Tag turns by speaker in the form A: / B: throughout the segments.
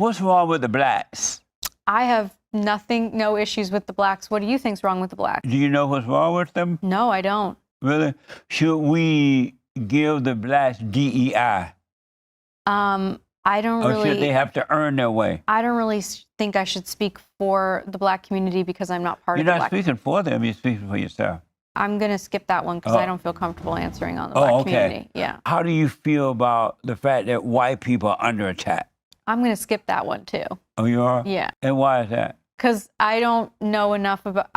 A: What's wrong with the blacks?
B: I have no issues with the blacks. What do you think's wrong with the blacks?
A: Do you know what's wrong with them?
B: No, I don't.
A: Really? Should we give the blacks DEI?
B: I don't
A: Or
B: really.
A: should they have to earn their way?
B: I don't really think I should speak for the black community because I'm not part
A: You're
B: of the
A: not
B: black.
A: speaking for them. You're speaking for yourself.
B: I'm gonna skip that one because I don't feel comfortable answering on the black community. Yeah.
A: How do you feel about the fact that white people are under attack?
B: I'm gonna skip that one too.
A: Oh, you are?
B: Yeah.
A: And why is that?
B: Because I don't know enough about.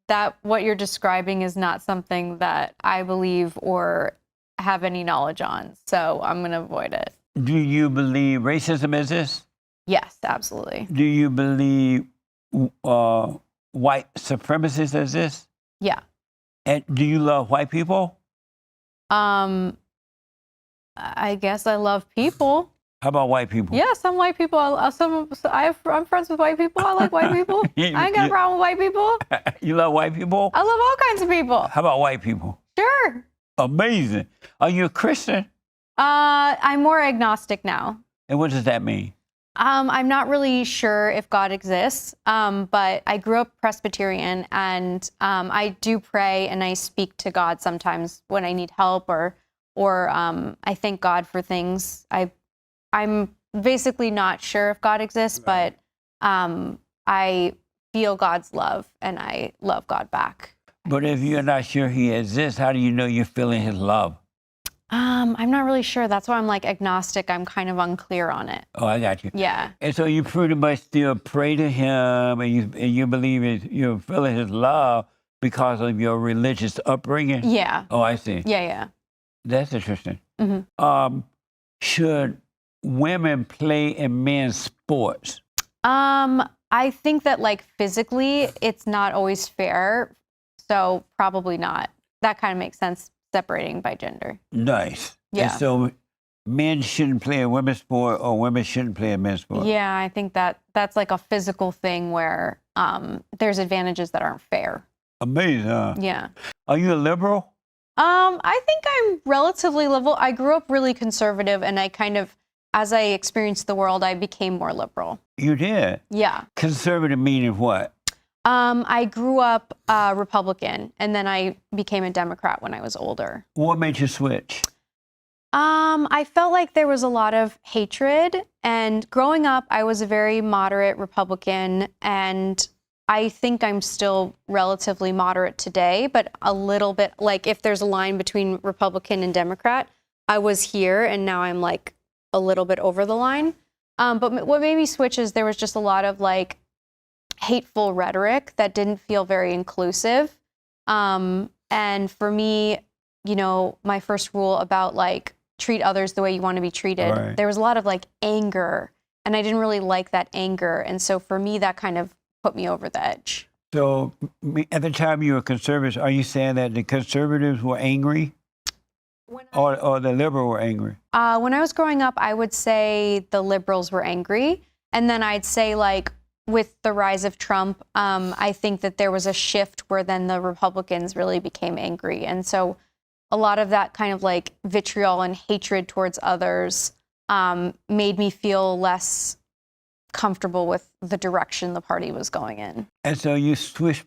B: That what you're describing is not something that I believe or have any knowledge on. So I'm gonna avoid it.
A: Do you believe racism exists?
B: Yes, absolutely.
A: Do you believe white supremacists exist?
B: Yeah.
A: And do you love white people?
B: I guess I love people.
A: How about white people?
B: Yeah, some white people. I'm friends with white people. I like white people. I ain't got a problem with white people.
A: You love white people?
B: I love all kinds of people.
A: How about white people?
B: Sure.
A: Amazing. Are you a Christian?
B: I'm more agnostic now.
A: And what does that mean?
B: I'm not really sure if God exists, but I grew up Presbyterian, and I do pray and I speak to God sometimes when I need help or I thank God for things. I'm basically not sure if God exists, but I feel God's love and I love God back.
A: But if you're not sure he exists, how do you know you're feeling his love?
B: I'm not really sure. That's why I'm like agnostic. I'm kind of unclear on it.
A: Oh, I got you.
B: Yeah.
A: And so you pretty much still pray to him and you believe you're feeling his love because of your religious upbringing?
B: Yeah.
A: Oh, I see.
B: Yeah.
A: That's interesting.
B: Mm-hmm.
A: Should women play in men's sports?
B: I think that like physically it's not always fair. So probably not. That kind of makes sense, separating by gender.
A: Nice.
B: Yeah.
A: And so men shouldn't play a women's sport or women shouldn't play a men's sport?
B: Yeah, I think that's like a physical thing where there's advantages that aren't fair.
A: Amazing, huh?
B: Yeah.
A: Are you a liberal?
B: I think I'm relatively liberal. I grew up really conservative, and I kind of, as I experienced the world, I became more liberal.
A: You did?
B: Yeah.
A: Conservative meaning what?
B: I grew up Republican, and then I became a Democrat when I was older.
A: What made you switch?
B: I felt like there was a lot of hatred, and growing up, I was a very moderate Republican, and I think I'm still relatively moderate today, but a little bit, like if there's a line between Republican and Democrat, I was here, and now I'm like a little bit over the line. But what made me switch is there was just a lot of like hateful rhetoric that didn't feel very inclusive. And for me, you know, my first rule about like treat others the way you want to be treated,
A: Right.
B: There was a lot of like anger, and I didn't really like that anger. And so for me, that kind of put me over the edge.
A: So at the time you were conservative, are you saying that the conservatives were angry or the liberals were angry?
B: When I was growing up, I would say the liberals were angry. And then I'd say like with the rise of Trump, I think that there was a shift where then the Republicans really became angry. And so a lot of that kind of like vitriol and hatred towards others made me feel less comfortable with the direction the party was going in.
A: And so you switched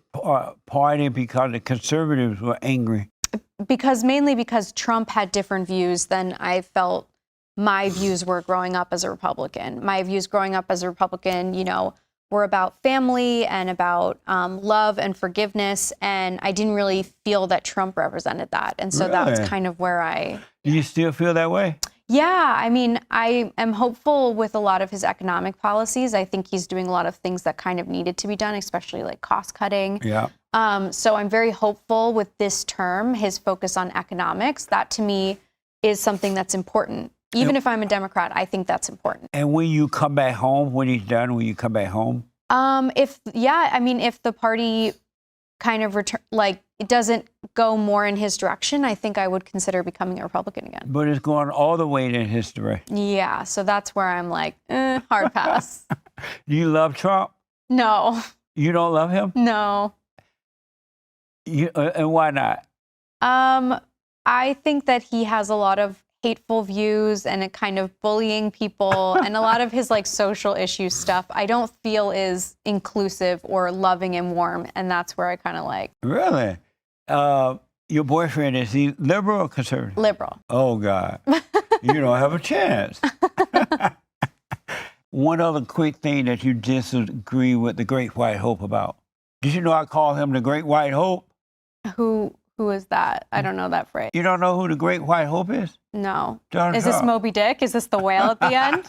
A: party because the conservatives were angry?
B: Mainly because Trump had different views than I felt my views were growing up as a Republican. My views growing up as a Republican, you know, were about family and about love and forgiveness. And I didn't really feel that Trump represented that. And so that was kind of where
A: Do you still feel that way?
B: Yeah, I mean, I am hopeful with a lot of his economic policies. I think he's doing a lot of things that kind of needed to be done, especially like cost cutting.
A: Yeah.
B: So I'm very hopeful with this term, his focus on economics. That to me is something that's important. Even if I'm a Democrat, I think that's important.
A: And when you come back home, when he's done, when you come back home?
B: If the party kind of it doesn't go more in his direction, I think I would consider becoming a Republican again.
A: But it's going all the way in history.
B: Yeah, so that's where I'm like, hard pass.
A: Do you love Trump?
B: No.
A: You don't love him?
B: No.
A: And why not?
B: I think that he has a lot of hateful views and a kind of bullying people and a lot of his like social issue stuff, I don't feel is inclusive or loving and warm. And that's where I kind of like.
A: Really? Your boyfriend, is he liberal or conservative?
B: Liberal.
A: Oh, God. You don't have a chance. One other quick thing that you disagree with the Great White Hope about. Did you know I call him the Great White Hope?
B: Who is that? I don't know that phrase.
A: You don't know who the Great White Hope is?
B: No.
A: Donald
B: Is
A: Trump.
B: this Moby Dick? Is this the whale at the end?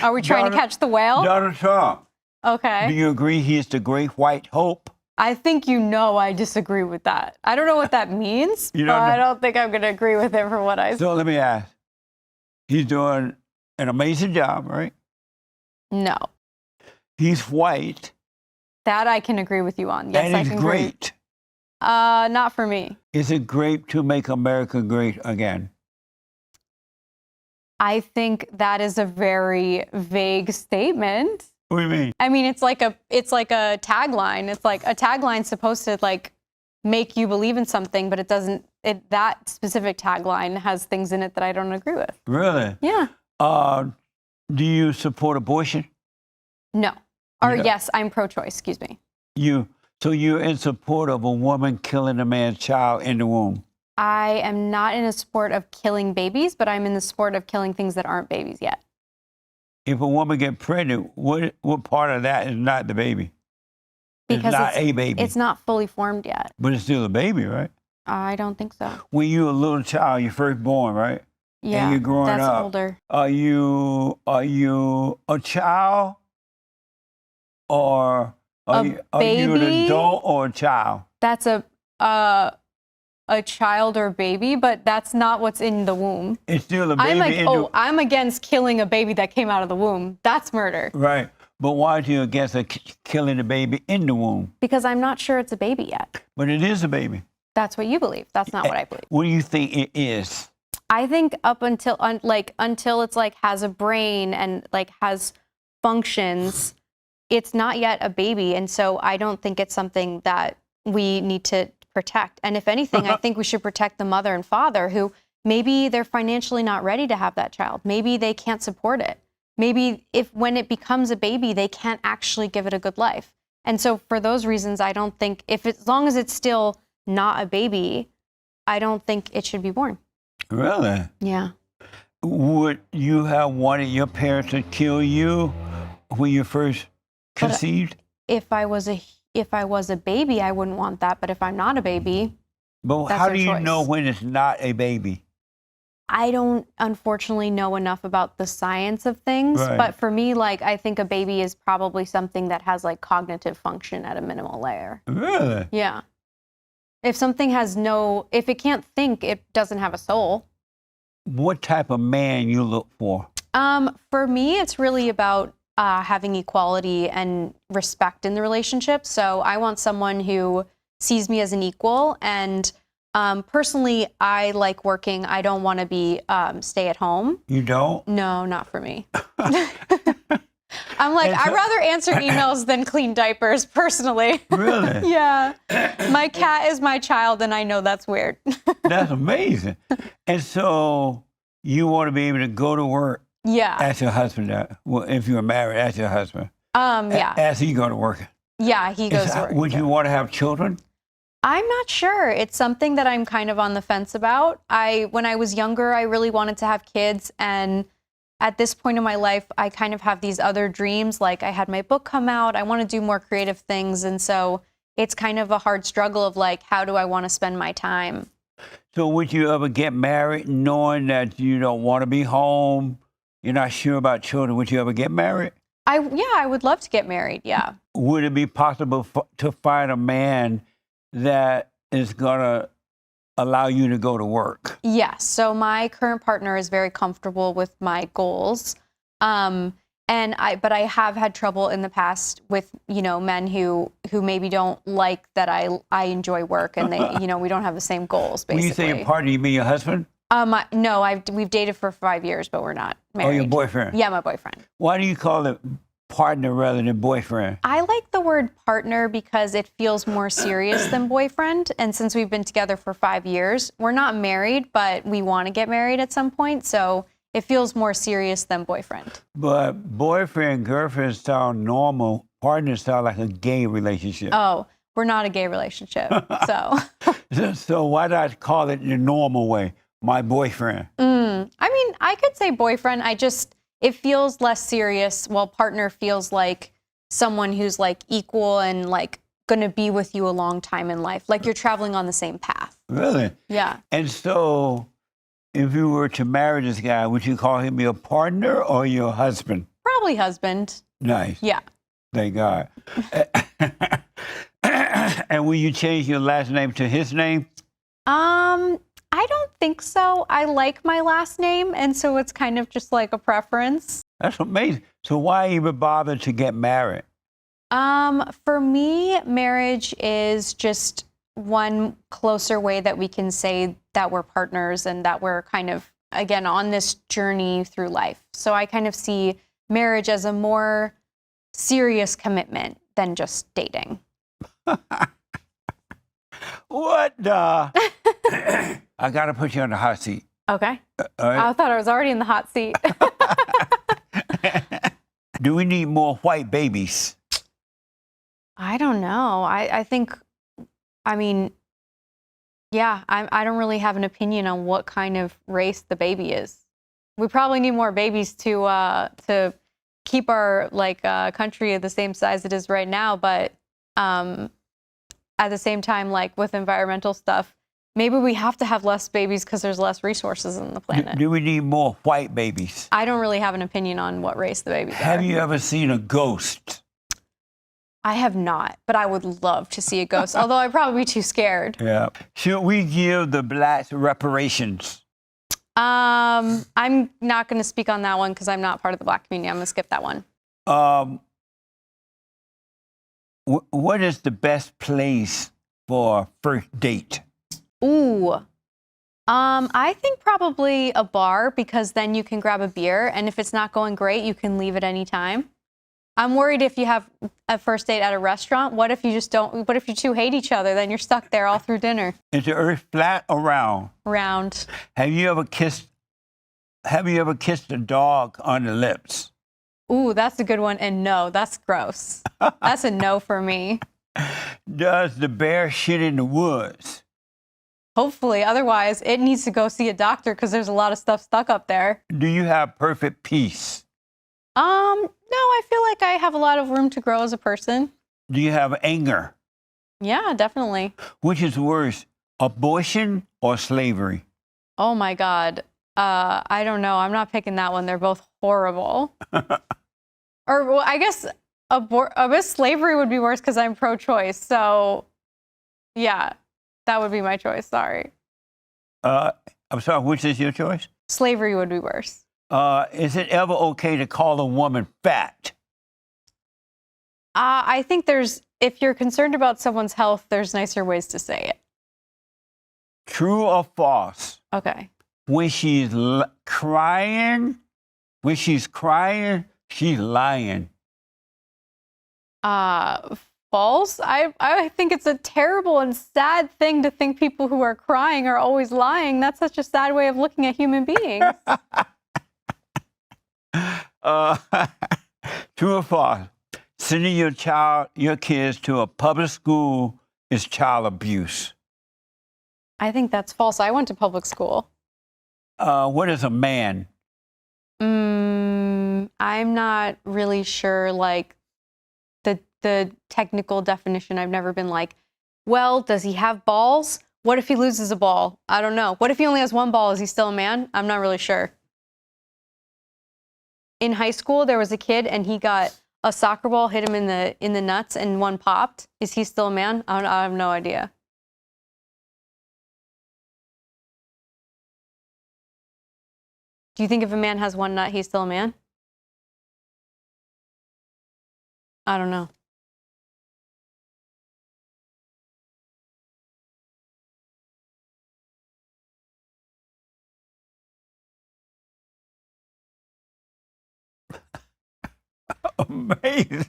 B: Are we trying to catch the whale?
A: Donald Trump.
B: Okay.
A: Do you agree he is the Great White Hope?
B: I think I disagree with that. I don't know what that means, but I don't think I'm going to agree with it for what I said.
A: So let me ask. He's doing an amazing job, right?
B: No.
A: He's white.
B: That I can agree with you on. Yes,
A: and
B: I
A: he's
B: can
A: great.
B: Agree. Not for me.
A: Is it great to make America great again?
B: I think that is a very vague statement.
A: What do you mean?
B: I mean, it's like a tagline. It's like a tagline's supposed to like make you believe in something, but it doesn't. That specific tagline has things in it that I don't agree with.
A: Really?
B: Yeah.
A: Do you support abortion?
B: No. Or yes, I'm pro-choice. Excuse me.
A: So you're in support of a woman killing a man's child in the womb?
B: I am not in a support of killing babies, but I'm in the support of killing things that aren't babies yet.
A: If a woman gets pregnant, what part of that is not the baby?
B: Because
A: it's not a baby.
B: It's not fully formed yet.
A: But it's still a baby, right?
B: I don't think so.
A: When you're a little child, you're first born, right?
B: Yeah,
A: and you're growing
B: that's
A: up.
B: older.
A: Are you a child, or are you an adult or a child?
B: That's a child or baby, but that's not what's in the womb.
A: It's still a baby.
B: I'm against killing a baby that came out of the womb. That's murder.
A: Right. But why are you against killing a baby in the womb?
B: Because I'm not sure it's a baby yet.
A: But it is a baby.
B: That's what you believe. That's not what I believe.
A: What do you think it is?
B: I think up until until it's like has a brain and like has functions, it's not yet a baby. And so I don't think it's something that we need to protect. And if anything, I think we should protect the mother and father who maybe they're financially not ready to have that child. Maybe they can't support it. Maybe when it becomes a baby, they can't actually give it a good life. And so for those reasons, I don't think as long as it's still not a baby, I don't think it should be born.
A: Really?
B: Yeah.
A: Would you have wanted your parents to kill you when you first conceived?
B: If I was a baby, I wouldn't want that. But if I'm not a baby,
A: but
B: that's
A: how
B: their
A: do you
B: choice.
A: know when it's not a baby?
B: I don't unfortunately know enough about the science of things.
A: Right.
B: But for me, like I think a baby is probably something that has like cognitive function at a minimal layer.
A: Really?
B: Yeah. If something if it can't think, it doesn't have a soul.
A: What type of man you look for?
B: For me, it's really about having equality and respect in the relationship. So I want someone who sees me as an equal. And personally, I like working. I don't want to be stay at home.
A: You don't?
B: No, not for me. I'm like, I'd rather answer emails than clean diapers, personally.
A: Really?
B: Yeah. My cat is my child, and I know that's weird.
A: That's amazing. And so you want to be able to go to work.
B: Yeah.
A: Ask your husband that. Well, if you're married, ask your husband.
B: Yeah.
A: Ask he go to work.
B: Yeah, he goes to work.
A: Would you want to have children?
B: I'm not sure. It's something that I'm kind of on the fence about. When I was younger, I really wanted to have kids. And at this point in my life, I kind of have these other dreams. Like I had my book come out. I want to do more creative things. And so it's kind of a hard struggle of like, how do I want to spend my time?
A: So would you ever get married knowing that you don't want to be home? You're not sure about children. Would you ever get married?
B: I would love to get married. Yeah.
A: Would it be possible to find a man that is going to allow you to go to work?
B: Yes. So my current partner is very comfortable with my goals. But I have had trouble in the past with, men who maybe don't like that I enjoy work and they, we don't have the same goals, basically.
A: When you say your partner, you mean your husband?
B: No, we've dated for 5 years, but we're not married.
A: Oh, your boyfriend?
B: Yeah, my boyfriend.
A: Why do you call it partner rather than boyfriend?
B: I like the word partner because it feels more serious than boyfriend. And since we've been together for 5 years, we're not married, but we want to get married at some point. So it feels more serious than boyfriend.
A: But boyfriend, girlfriend sound normal. Partner sound like a gay relationship.
B: Oh, we're not a gay relationship. So,
A: So why not call it the normal way? My boyfriend.
B: I mean, I could say boyfriend. It feels less serious, while partner feels like someone who's like equal and like going to be with you a long time in life. Like you're traveling on the same path.
A: Really?
B: Yeah.
A: And so if you were to marry this guy, would you call him your partner or your husband?
B: Probably husband.
A: Nice.
B: Yeah.
A: Thank God. And will you change your last name to his name?
B: I don't think so. I like my last name, and so it's kind of just like a preference.
A: That's amazing. So why even bother to get married?
B: For me, marriage is just one closer way that we can say that we're partners and that we're kind of, again, on this journey through life. So I kind of see marriage as a more serious commitment than just dating.
A: What the? I got to put you on the hot seat.
B: Okay.
A: All right?
B: I thought I was already in the hot seat.
A: Do we need more white babies?
B: I don't know. I think, I mean, yeah, I don't really have an opinion on what kind of race the baby is. We probably need more babies to keep our country at the same size it is right now. But at the same time, like with environmental stuff, maybe we have to have less babies because there's less resources on the planet.
A: Do we need more white babies?
B: I don't really have an opinion on what race the babies are.
A: Have you ever seen a ghost?
B: I have not, but I would love to see a ghost, although I'd probably be too scared.
A: Yeah. Should we give the blacks reparations?
B: I'm not going to speak on that one because I'm not part of the black community. I'm going to skip that one.
A: What is the best place for a first date?
B: Ooh. I think probably a bar because then you can grab a beer, and if it's not going great, you can leave at any time. I'm worried if you have a first date at a restaurant, what if you two hate each other? Then you're stuck there all through dinner.
A: Is the earth flat or round?
B: Round.
A: Have you ever kissed a dog on the lips?
B: Ooh, that's a good one. And no, that's gross. That's a no for me.
A: Does the bear shit in the woods?
B: Hopefully. Otherwise, it needs to go see a doctor because there's a lot of stuff stuck up there.
A: Do you have perfect peace?
B: No, I feel like I have a lot of room to grow as a person.
A: Do you have anger?
B: Yeah, definitely.
A: Which is worse, abortion or slavery?
B: Oh my God. I don't know. I'm not picking that one. They're both horrible. Or well, I guess slavery would be worse because I'm pro-choice. So yeah, that would be my choice. Sorry.
A: I'm sorry, which is your choice?
B: Slavery would be worse.
A: Is it ever okay to call a woman fat?
B: I think if you're concerned about someone's health, there's nicer ways to say it.
A: True or false?
B: Okay.
A: When she's crying, she's lying.
B: False. I think it's a terrible and sad thing to think people who are crying are always lying. That's such a sad way of looking at human beings.
A: True or false? Sending your kids to a public school is child abuse.
B: I think that's false. I went to public school.
A: What is a man?
B: I'm not really sure, like, the technical definition. I've never been like, well, does he have balls? What if he loses a ball? I don't know. What if he only has one ball? Is he still a man? I'm not really sure. In high school, there was a kid and he got a soccer ball hit him in the nuts and one popped. Is he still a man? I have no idea. Do you think if a man has one nut, he's still a man? I don't know.
A: Amazing.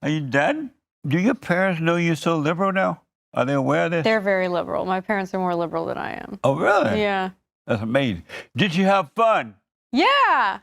A: Are you done? Do your parents know you're so liberal now? Are they aware of this?
B: They're very liberal. My parents are more liberal than I am.
A: Oh, really?
B: Yeah.
A: That's amazing. Did you have fun?
B: Yeah.